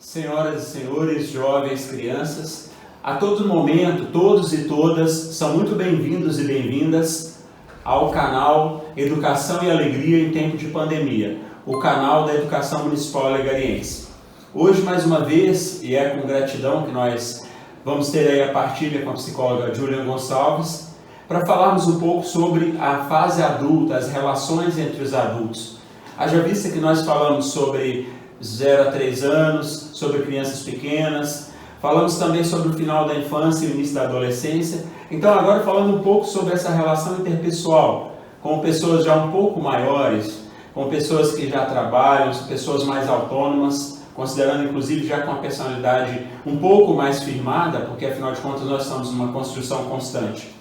Senhoras e senhores, jovens, crianças, a todo momento, todos e todas são muito bem-vindos e bem-vindas ao canal Educação e Alegria em Tempo de Pandemia, o canal da Educação Municipal Alegariense. Hoje, mais uma vez, e é com gratidão que nós vamos ter aí a partilha com a psicóloga Juliana Gonçalves, para falarmos um pouco sobre a fase adulta, as relações entre os adultos. Haja vista que nós falamos sobre 0 a 3 anos, sobre crianças pequenas, falamos também sobre o final da infância e o início da adolescência. Então agora falando um pouco sobre essa relação interpessoal, com pessoas já um pouco maiores, com pessoas que já trabalham, pessoas mais autônomas, considerando inclusive já com a personalidade um pouco mais firmada, porque afinal de contas nós estamos numa construção constante.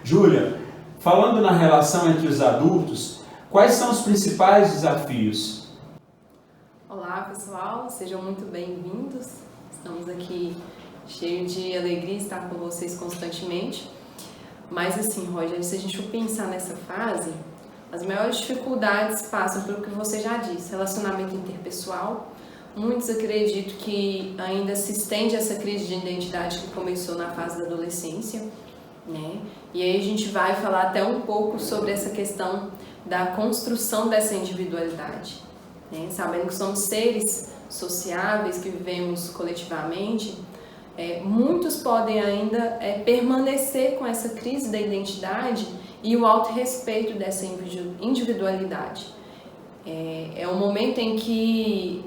Júlia, falando na relação entre os adultos, quais são os principais desafios? Olá pessoal, sejam muito bem-vindos. Estamos aqui cheios de alegria de estar com vocês constantemente. Mas assim, Roger, se a gente for pensar nessa fase, as maiores dificuldades passam pelo que você já disse, relacionamento interpessoal. Muitos acreditam que ainda se estende essa crise de identidade que começou na fase da adolescência, né? E aí a gente vai falar até um pouco sobre essa questão da construção dessa individualidade, né? Sabendo que somos seres sociáveis, que vivemos coletivamente, muitos podem ainda permanecer com essa crise da identidade e o autorrespeito dessa individualidade. É um momento em que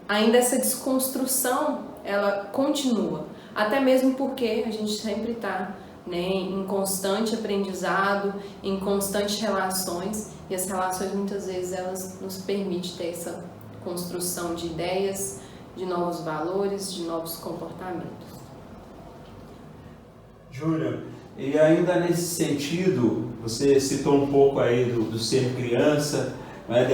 ainda essa desconstrução ela continua, até mesmo porque a gente sempre está, né, em constante aprendizado, em constantes relações, e as relações muitas vezes elas nos permitem ter essa construção de ideias, de novos valores, de novos comportamentos. Júlia, e ainda nesse sentido, você citou um pouco aí do ser criança, né,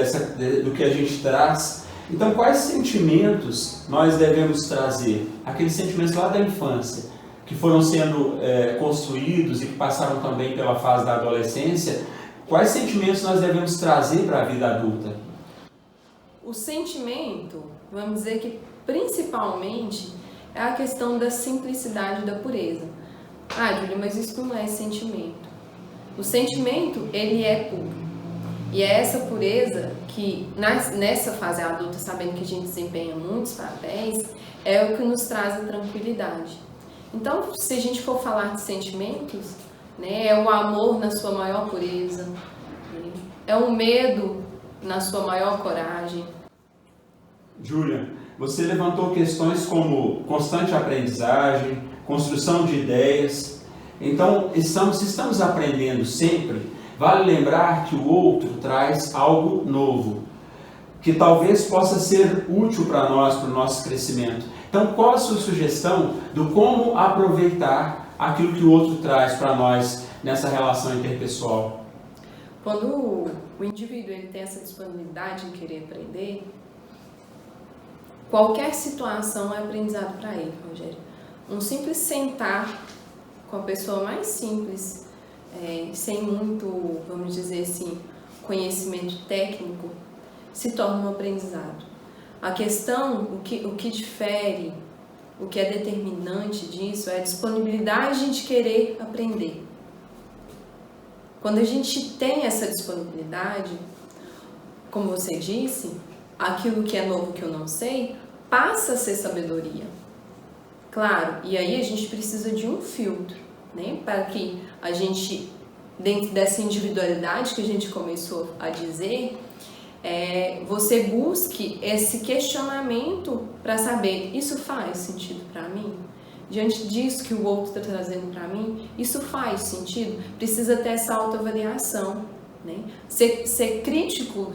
do que a gente traz. Então, quais sentimentos nós devemos trazer? Aqueles sentimentos lá da infância, que foram sendo construídos e que passaram também pela fase da adolescência, quais sentimentos nós devemos trazer para a vida adulta? O sentimento, vamos dizer que principalmente é a questão da simplicidade e da pureza. Ah, Júlia, mas isso não é sentimento. O sentimento, ele é puro. E é essa pureza que, nessa fase adulta, sabendo que a gente desempenha muitos papéis, é o que nos traz a tranquilidade. Então, se a gente for falar de sentimentos, né, é o amor na sua maior pureza, né, é o medo na sua maior coragem. Júlia, você levantou questões como constante aprendizagem, construção de ideias. Então, se estamos aprendendo sempre, vale lembrar que o outro traz algo novo, que talvez possa ser útil para nós, para o nosso crescimento. Então, qual a sua sugestão do como aproveitar aquilo que o outro traz para nós nessa relação interpessoal? Quando o indivíduo ele tem essa disponibilidade em querer aprender, qualquer situação é aprendizado para ele, Rogério. Um simples sentar com a pessoa mais simples, sem muito, vamos dizer assim, conhecimento técnico, se torna um aprendizado. A questão, o que difere, o que é determinante disso é a disponibilidade de querer aprender. Quando a gente tem essa disponibilidade, como você disse, aquilo que é novo que eu não sei, passa a ser sabedoria. Claro, e aí a gente precisa de um filtro, né, para que a gente, dentro dessa individualidade que a gente começou a dizer, você busque esse questionamento para saber, isso faz sentido para mim? Diante disso que o outro está trazendo para mim, isso faz sentido? Precisa ter essa autoavaliação, né? Ser crítico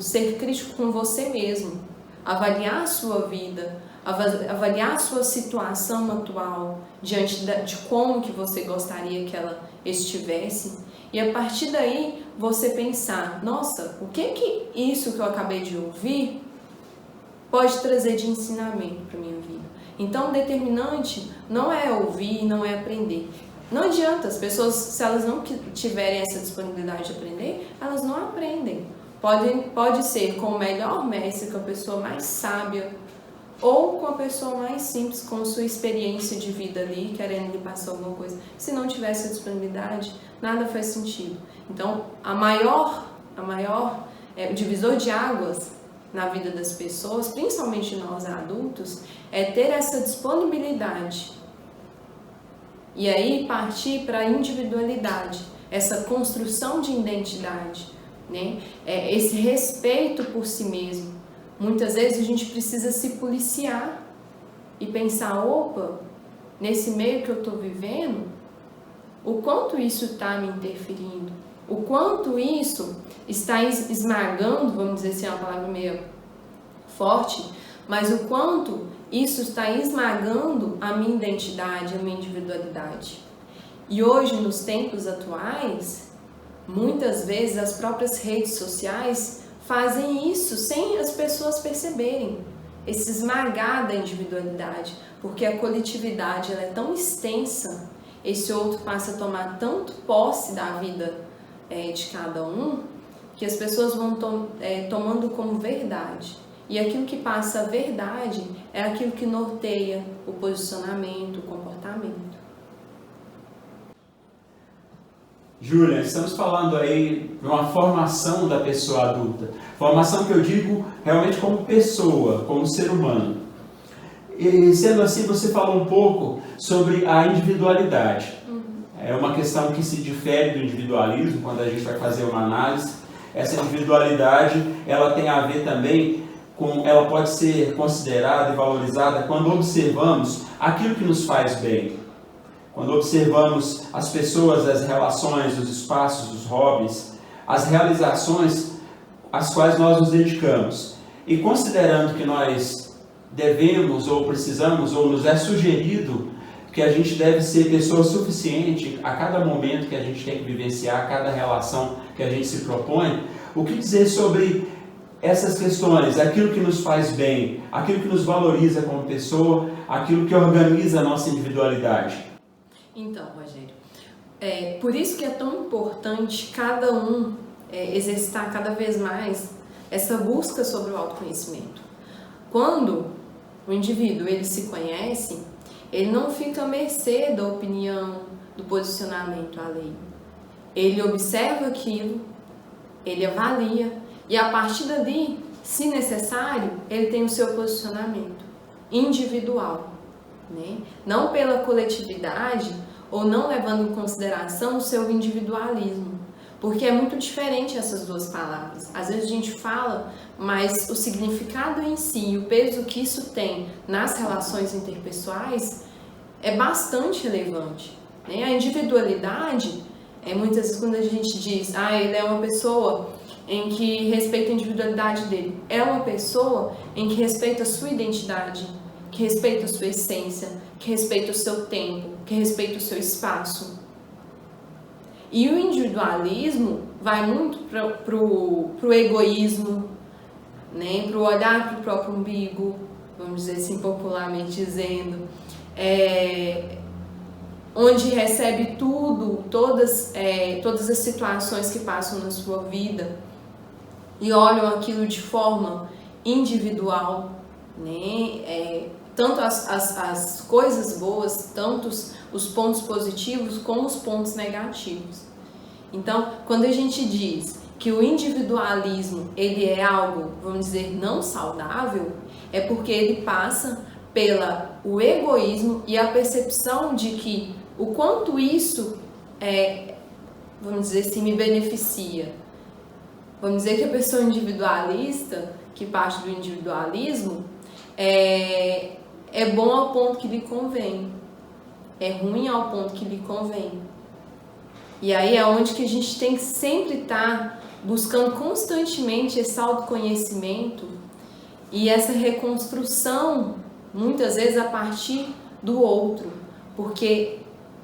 com você mesmo, avaliar a sua vida, avaliar a sua situação atual diante de como que você gostaria que ela estivesse, e a partir daí você pensar, nossa, o que isso que eu acabei de ouvir pode trazer de ensinamento para minha vida? Então, o determinante não é ouvir, não é aprender. Não adianta, as pessoas, se elas não tiverem essa disponibilidade de aprender, elas não aprendem. Pode ser com o melhor mestre, com a pessoa mais sábia, ou com a pessoa mais simples, com sua experiência de vida ali, querendo lhe passar alguma coisa. Se não tivesse a disponibilidade, nada faz sentido. Então, o divisor de águas na vida das pessoas, principalmente nós adultos, é ter essa disponibilidade. E aí partir para a individualidade, essa construção de identidade, né? Esse respeito por si mesmo. Muitas vezes a gente precisa se policiar e pensar, opa, nesse meio que eu estou vivendo, o quanto isso está me interferindo, o quanto isso está esmagando, vamos dizer assim, é uma palavra meio forte, mas o quanto isso está esmagando a minha identidade, a minha individualidade. E hoje, nos tempos atuais, muitas vezes as próprias redes sociais fazem isso sem as pessoas perceberem, esse esmagar da individualidade, porque a coletividade ela é tão extensa, esse outro passa a tomar tanto posse da vida de cada um, que as pessoas vão tomando como verdade. E aquilo que passa a verdade é aquilo que norteia o posicionamento, o comportamento. Júlia, estamos falando aí de uma formação da pessoa adulta. Formação que eu digo realmente como pessoa, como ser humano. E sendo assim, você falou um pouco sobre a individualidade. É uma questão que se difere do individualismo, quando a gente vai fazer uma análise. Essa individualidade, ela tem a ver também com, ela pode ser considerada e valorizada quando observamos aquilo que nos faz bem. Quando observamos as pessoas, as relações, os espaços, os hobbies, as realizações às quais nós nos dedicamos. E considerando que nós devemos ou precisamos ou nos é sugerido que a gente deve ser pessoa suficiente a cada momento que a gente tem que vivenciar, a cada relação que a gente se propõe, o que dizer sobre essas questões, aquilo que nos faz bem, aquilo que nos valoriza como pessoa, aquilo que organiza a nossa individualidade? Então, Rogério, por isso que é tão importante cada um exercitar cada vez mais essa busca sobre o autoconhecimento. Quando o indivíduo ele se conhece, ele não fica à mercê da opinião, do posicionamento alheio. Ele observa aquilo, ele avalia e a partir dali, se necessário, ele tem o seu posicionamento individual, né? Não pela coletividade ou não levando em consideração o seu individualismo, porque é muito diferente essas duas palavras. Às vezes a gente fala, mas o significado em si, o peso que isso tem nas relações interpessoais é bastante relevante, né? A individualidade, muitas vezes quando a gente diz, ele é uma pessoa em que respeita a individualidade dele, é uma pessoa em que respeita a sua identidade, que respeita a sua essência, que respeita o seu tempo, que respeita o seu espaço. E o individualismo vai muito pro egoísmo, né? Pro olhar para o próprio umbigo, vamos dizer assim, popularmente dizendo, onde recebe tudo, todas as situações que passam na sua vida e olham aquilo de forma individual, né? Tanto as coisas boas, tanto os pontos positivos como os pontos negativos. Então, quando a gente diz que o individualismo ele é algo, vamos dizer, não saudável, é porque ele passa pelo egoísmo e a percepção de que o quanto isso, vamos dizer assim, me beneficia. Vamos dizer que a pessoa individualista, que parte do individualismo, é bom ao ponto que lhe convém, é ruim ao ponto que lhe convém. E aí é onde que a gente tem que sempre estar buscando constantemente esse autoconhecimento e essa reconstrução, muitas vezes a partir do outro, porque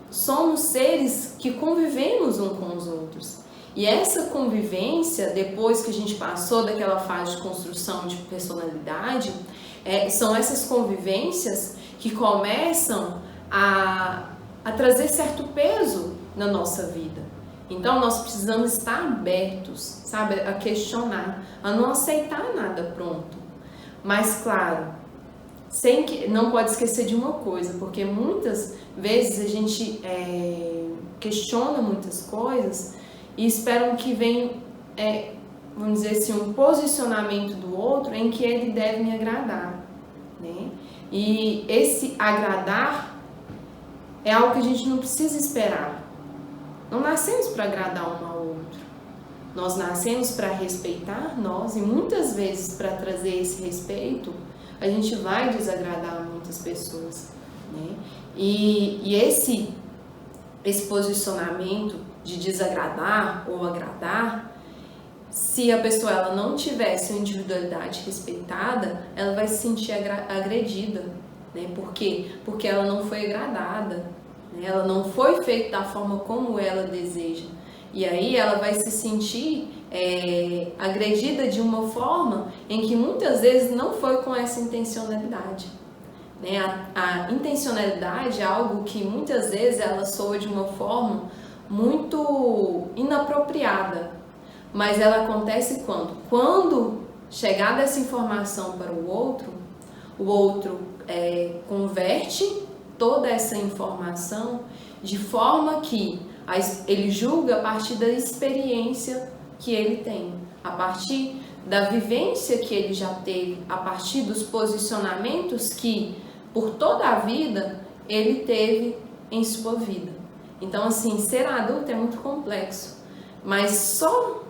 somos seres que convivemos uns com os outros. E essa convivência, depois que a gente passou daquela fase de construção de personalidade, são essas convivências que começam a trazer certo peso na nossa vida. Então nós precisamos estar abertos, sabe, a questionar, a não aceitar nada pronto. Mas claro, sem que não pode esquecer de uma coisa, porque muitas vezes a gente questiona muitas coisas e esperam que venha, vamos dizer assim, um posicionamento do outro em que ele deve me agradar, né? E esse agradar é algo que a gente não precisa esperar. Não nascemos para agradar um ao outro. Nós nascemos para respeitar nós e muitas vezes para trazer esse respeito a gente vai desagradar muitas pessoas, né? E esse posicionamento de desagradar ou agradar, se a pessoa ela não tiver sua individualidade respeitada, ela vai se sentir agredida, né? Por quê? Porque ela não foi agradada, né? Ela não foi feita da forma como ela deseja. E aí ela vai se sentir agredida de uma forma em que muitas vezes não foi com essa intencionalidade, né? A intencionalidade é algo que muitas vezes ela soa de uma forma muito inapropriada, mas ela acontece quando chegar dessa informação para o outro converte toda essa informação de forma que ele julga a partir da experiência que ele tem, a partir da vivência que ele já teve, a partir dos posicionamentos que, por toda a vida, ele teve em sua vida. Então, assim, ser adulto é muito complexo, mas só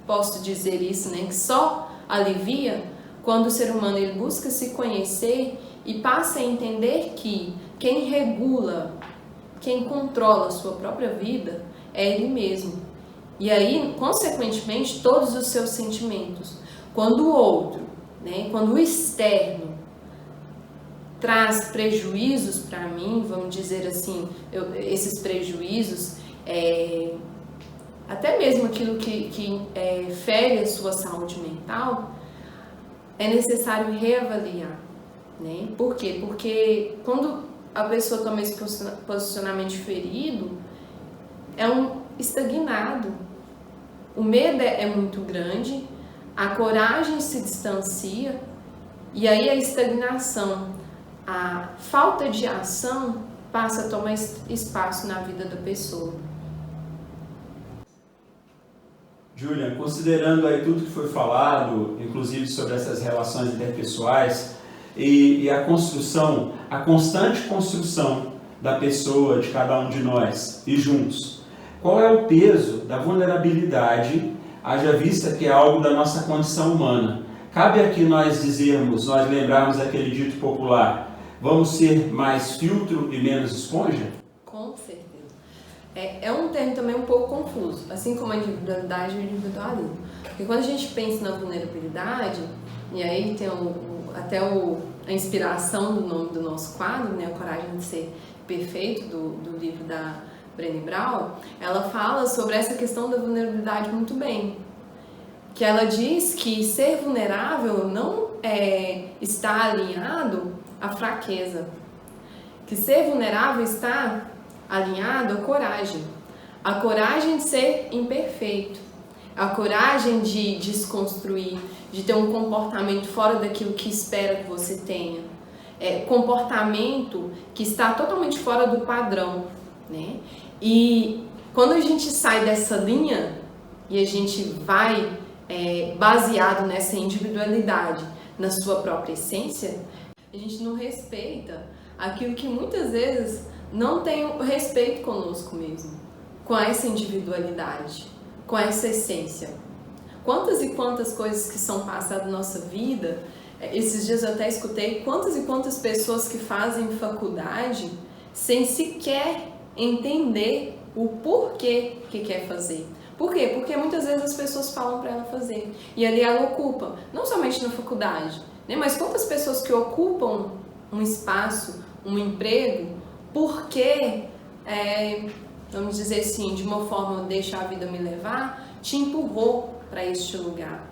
posso dizer isso, né, que só alivia quando o ser humano ele busca se conhecer e passa a entender que quem regula, quem controla a sua própria vida é ele mesmo. E aí, consequentemente, todos os seus sentimentos. Quando o outro, né, quando o externo traz prejuízos para mim, vamos dizer assim, esses prejuízos, até mesmo aquilo que fere a sua saúde mental, é necessário reavaliar, né? Por quê? Porque quando a pessoa toma esse posicionamento ferido, é um estagnado. O medo é muito grande, a coragem se distancia e aí a estagnação, a falta de ação passa a tomar espaço na vida da pessoa. Julian, considerando aí tudo que foi falado, inclusive sobre essas relações interpessoais e a construção, a constante construção da pessoa, de cada um de nós e juntos, qual é o peso da vulnerabilidade, haja vista que é algo da nossa condição humana? Cabe aqui nós lembrarmos daquele dito popular, vamos ser mais filtro e menos esponja? Com certeza. É um termo também um pouco confuso, assim como a individualidade e o individualismo. Porque quando a gente pensa na vulnerabilidade, e aí tem a inspiração do nome do nosso quadro, né, a Coragem de Ser Perfeito, do livro da Brené Brown, ela fala sobre essa questão da vulnerabilidade muito bem. Que ela diz que ser vulnerável não está alinhado à fraqueza. Que ser vulnerável está alinhado à coragem. A coragem de ser imperfeito. A coragem de desconstruir, de ter um comportamento fora daquilo que espera que você tenha. Comportamento que está totalmente fora do padrão, né? E quando a gente sai dessa linha e a gente vai baseado nessa individualidade, na sua própria essência, a gente não respeita aquilo que muitas vezes não tem o respeito conosco mesmo, com essa individualidade, com essa essência. Quantas e quantas coisas que são passadas na nossa vida, esses dias eu até escutei quantas e quantas pessoas que fazem faculdade sem sequer entender o porquê que quer fazer. Por quê? Porque muitas vezes as pessoas falam para ela fazer e ali ela ocupa, não somente na faculdade, né, mas quantas pessoas que ocupam um espaço, um emprego, porque, vamos dizer assim, de uma forma deixa a vida me levar, te empurrou para este lugar.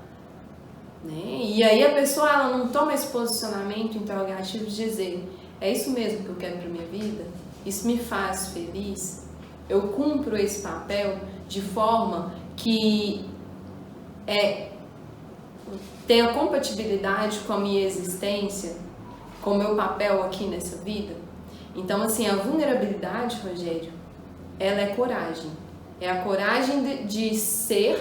Né? E aí a pessoa ela não toma esse posicionamento interrogativo de dizer, é isso mesmo que eu quero para minha vida? Isso me faz feliz? Eu cumpro esse papel de forma que tenha compatibilidade com a minha existência? com o meu papel aqui nessa vida? Então, assim, a vulnerabilidade, Rogério, ela é coragem. É a coragem de ser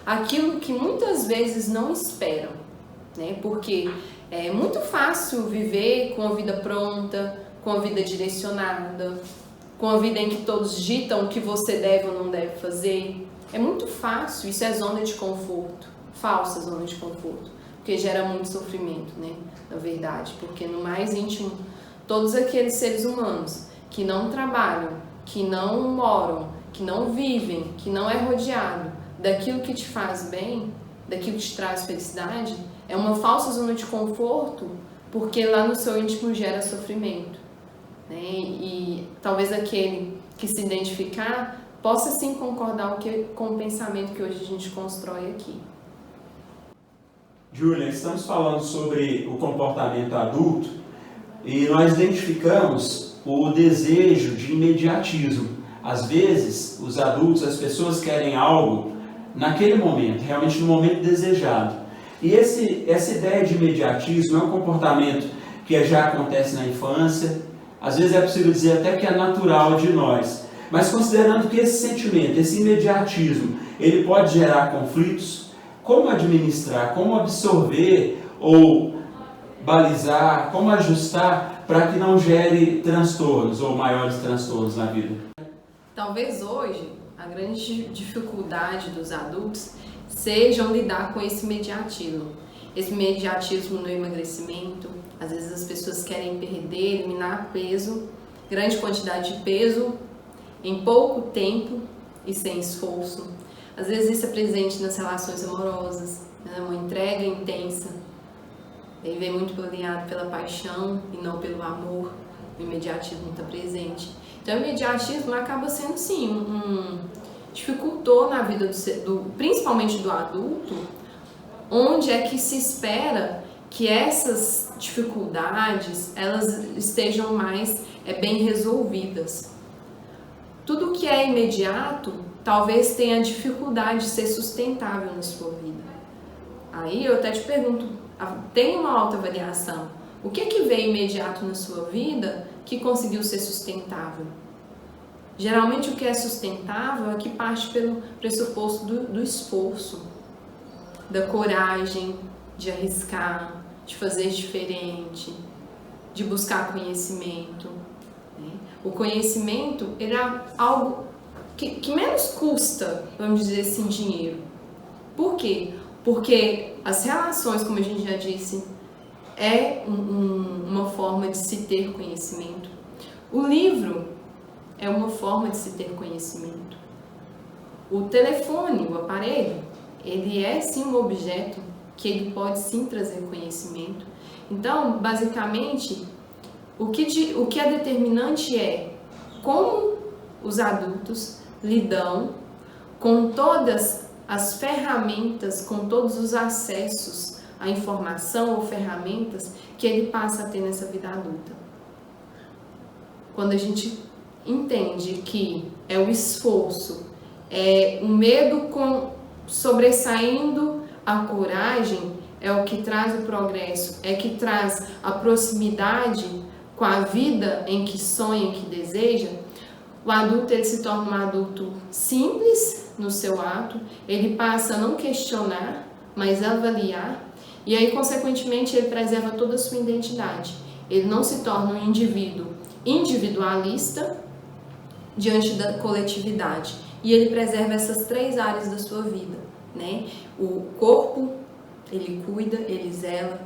aquilo que muitas vezes não esperam, né? Porque é muito fácil viver com a vida pronta, com a vida direcionada, com a vida em que todos ditam o que você deve ou não deve fazer. É muito fácil, isso é zona de conforto, falsa zona de conforto, porque gera muito sofrimento, né? Na verdade, porque no mais íntimo, todos aqueles seres humanos que não trabalham, que não moram, que não vivem, que não é rodeado daquilo que te faz bem, daquilo que te traz felicidade, é uma falsa zona de conforto, porque lá no seu íntimo gera sofrimento, né? E talvez aquele que se identificar possa sim concordar com o pensamento que hoje a gente constrói aqui. Júlia, estamos falando sobre o comportamento adulto e nós identificamos o desejo de imediatismo. Às vezes, os adultos, as pessoas querem algo naquele momento, realmente no momento desejado. E essa ideia de imediatismo é um comportamento que já acontece na infância, às vezes é possível dizer até que é natural de nós. Mas considerando que esse sentimento, esse imediatismo, ele pode gerar conflitos, como administrar, como absorver ou balizar, como ajustar para que não gere transtornos ou maiores transtornos na vida? Talvez hoje a grande dificuldade dos adultos seja lidar com esse imediatismo no emagrecimento. Às vezes as pessoas querem perder, eliminar peso, grande quantidade de peso em pouco tempo e sem esforço. Às vezes isso é presente nas relações amorosas, né? Uma entrega intensa. Ele vem muito alinhado pela paixão e não pelo amor. O imediatismo está presente. Então o imediatismo acaba sendo sim um dificultor na vida principalmente do adulto, onde é que se espera que essas dificuldades elas estejam mais bem resolvidas. Tudo que é imediato talvez tenha dificuldade de ser sustentável na sua vida. Aí eu até te pergunto, tem uma autoavaliação. O que veio imediato na sua vida que conseguiu ser sustentável? Geralmente o que é sustentável é que parte pelo pressuposto do esforço, da coragem de arriscar, de fazer diferente, de buscar conhecimento, né? O conhecimento ele é algo que menos custa, vamos dizer assim, dinheiro. Por quê? Porque as relações, como a gente já disse, é uma forma de se ter conhecimento. O livro é uma forma de se ter conhecimento. O telefone, o aparelho, ele é sim um objeto que ele pode sim trazer conhecimento. Então, basicamente, o que é determinante é como os adultos lidam com todas as ferramentas, com todos os acessos à informação ou ferramentas que ele passa a ter nessa vida adulta. Quando a gente entende que é o esforço, é o medo sobressaindo a coragem, é o que traz o progresso, é que traz a proximidade com a vida em que sonha, que deseja, o adulto ele se torna um adulto simples no seu ato, ele passa a não questionar, mas avaliar, e aí, consequentemente, ele preserva toda a sua identidade. Ele não se torna um indivíduo individualista diante da coletividade. E ele preserva essas 3 áreas da sua vida, né? O corpo, ele cuida, ele zela.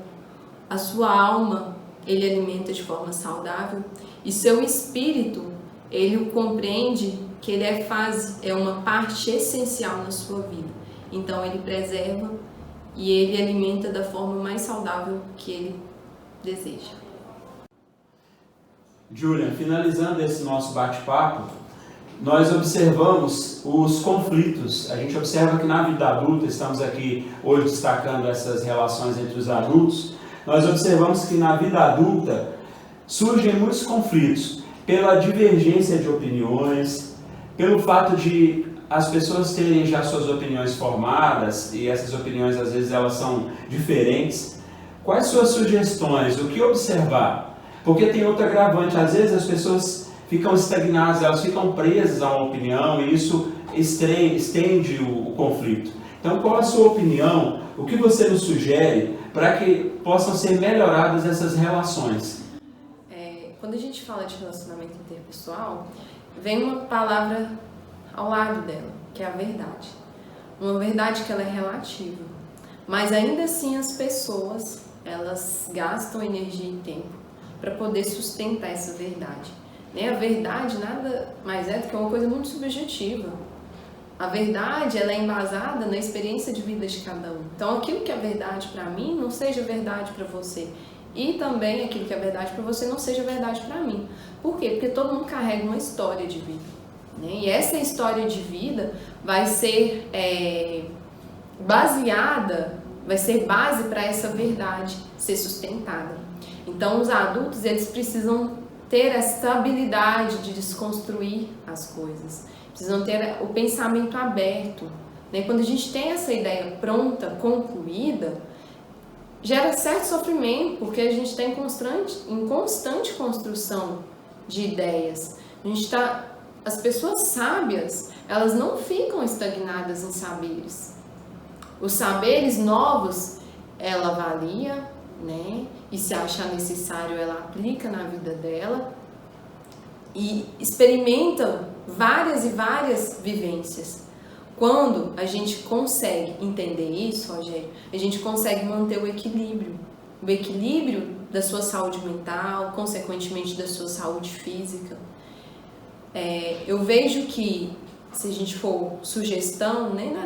A sua alma, ele alimenta de forma saudável. E seu espírito, ele compreende que ele é uma parte essencial na sua vida. Então, ele preserva e ele alimenta da forma mais saudável que ele deseja. Júlia, finalizando esse nosso bate-papo, nós observamos os conflitos. A gente observa que na vida adulta, estamos aqui hoje destacando essas relações entre os adultos, nós observamos que na vida adulta surgem muitos conflitos pela divergência de opiniões, pelo fato de as pessoas terem já suas opiniões formadas e essas opiniões às vezes elas são diferentes. Quais suas sugestões? O que observar? Porque tem outro agravante, às vezes as pessoas ficam estagnadas, elas ficam presas a uma opinião e isso estende o conflito. Então, qual a sua opinião? O que você nos sugere para que possam ser melhoradas essas relações? Quando a gente fala de relacionamento interpessoal, vem uma palavra ao lado dela, que é a verdade. Uma verdade que ela é relativa. Mas ainda assim as pessoas, elas gastam energia e tempo para poder sustentar essa verdade. A verdade nada mais é do que uma coisa muito subjetiva. A verdade, ela é embasada na experiência de vida de cada um. Então, aquilo que é verdade para mim não seja verdade para você. E também aquilo que é verdade para você não seja verdade para mim. Por quê? Porque todo mundo carrega uma história de vida. E essa história de vida vai ser vai ser base para essa verdade ser sustentada. Então, os adultos, eles precisam ter essa habilidade de desconstruir as coisas. Precisam ter o pensamento aberto. Quando a gente tem essa ideia pronta, concluída, gera certo sofrimento, porque a gente está em constante construção de ideias. As pessoas sábias, elas não ficam estagnadas em saberes. Os saberes novos, ela avalia, e se achar necessário, ela aplica na vida dela e experimenta várias e várias vivências. Quando a gente consegue entender isso, Rogério, a gente consegue manter o equilíbrio da sua saúde mental, consequentemente da sua saúde física. Eu vejo que, se a gente for sugestão, nem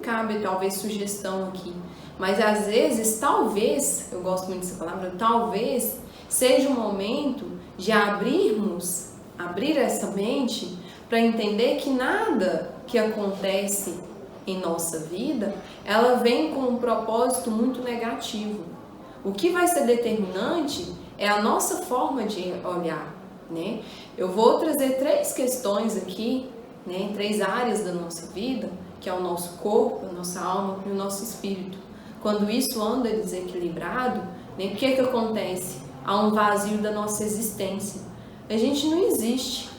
cabe talvez sugestão aqui, mas às vezes, talvez, eu gosto muito dessa palavra, talvez seja o momento de abrir essa mente para entender que nada que acontece em nossa vida, ela vem com um propósito muito negativo. O que vai ser determinante é a nossa forma de olhar, Eu vou trazer 3 questões aqui, 3 áreas da nossa vida, que é o nosso corpo, a nossa alma e o nosso espírito. Quando isso anda desequilibrado, o que acontece? Há um vazio da nossa existência. A gente não existe.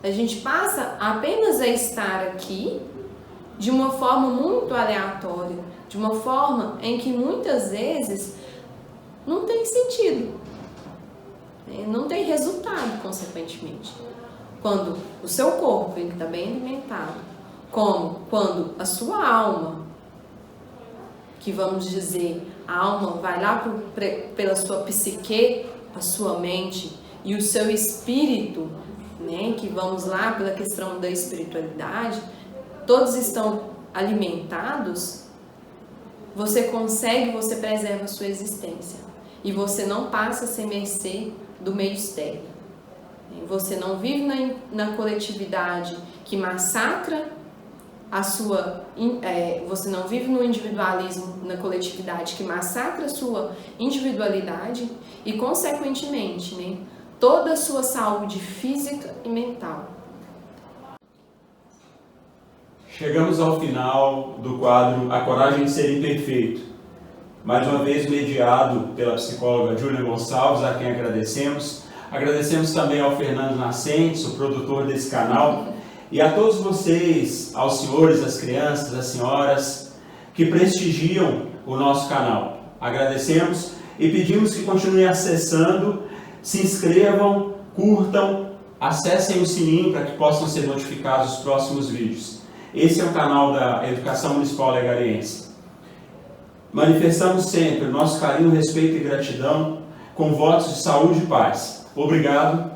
A gente passa apenas a estar aqui de uma forma muito aleatória, de uma forma em que muitas vezes não tem sentido, não tem resultado, consequentemente. Quando o seu corpo está bem alimentado, como quando a sua alma, que vamos dizer, a alma vai lá pela sua psique, a sua mente, e o seu espírito, que vamos lá pela questão da espiritualidade, todos estão alimentados, você preserva a sua existência. E você não passa a ser mercê do meio externo. Você não vive na coletividade que massacra você não vive no individualismo, na coletividade que massacra a sua individualidade e, consequentemente, toda a sua saúde física e mental. Chegamos ao final do quadro A Coragem de Ser Imperfeito. Mais uma vez mediado pela psicóloga Júlia Gonçalves, a quem agradecemos. Agradecemos também ao Fernando Nascentes, o produtor desse canal, e a todos vocês, aos senhores, às crianças, às senhoras, que prestigiam o nosso canal. Agradecemos e pedimos que continuem acessando, se inscrevam, curtam, acessem o sininho para que possam ser notificados os próximos vídeos. Esse é o canal da Educação Municipal Legariense. Manifestamos sempre o nosso carinho, respeito e gratidão com votos de saúde e paz. Obrigado